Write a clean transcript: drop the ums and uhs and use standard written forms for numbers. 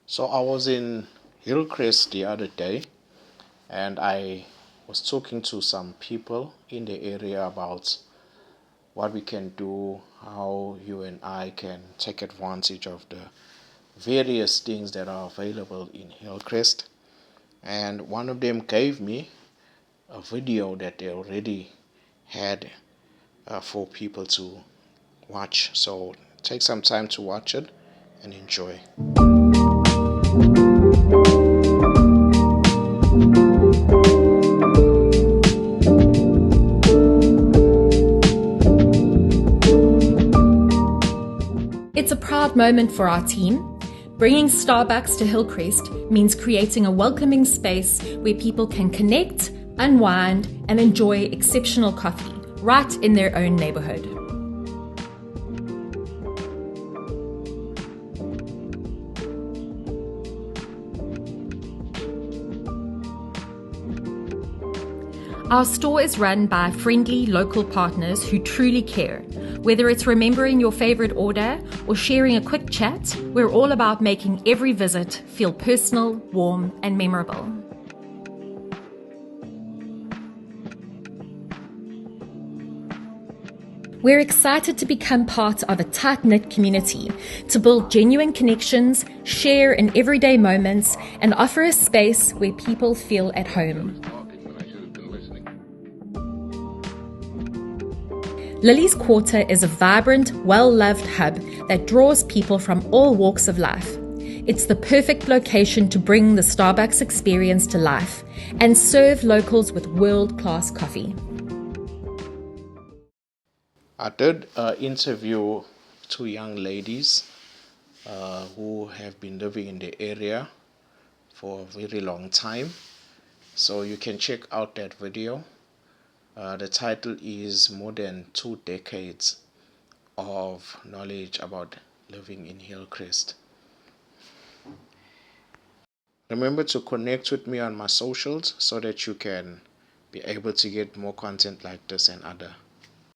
So I was in Hillcrest the other day and I was talking to some people in the area about what we can do, how you and I can take advantage of the various things that are available in Hillcrest. And one of them gave me a video that they already had for people to watch. So take some time to watch it and enjoy. It's a proud moment for our team. Bringing Starbucks to Hillcrest means creating a welcoming space where people can connect, unwind, and enjoy exceptional coffee right in their own neighborhood. Our store is run by friendly local partners who truly care. Whether it's remembering your favorite order or sharing a quick chat, we're all about making every visit feel personal, warm, and memorable. We're excited to become part of a tight-knit community, to build genuine connections, share in everyday moments, and offer a space where people feel at home. Lily's Quarter is a vibrant, well-loved hub that draws people from all walks of life. It's the perfect location to bring the Starbucks experience to life and serve locals with world-class coffee. I did interview two young ladies who have been living in the area for a very long time. So you can check out that video. The title is More Than 2 Decades of Knowledge About Living in Hillcrest. Remember to connect with me on my socials so that you can be able to get more content like this and other.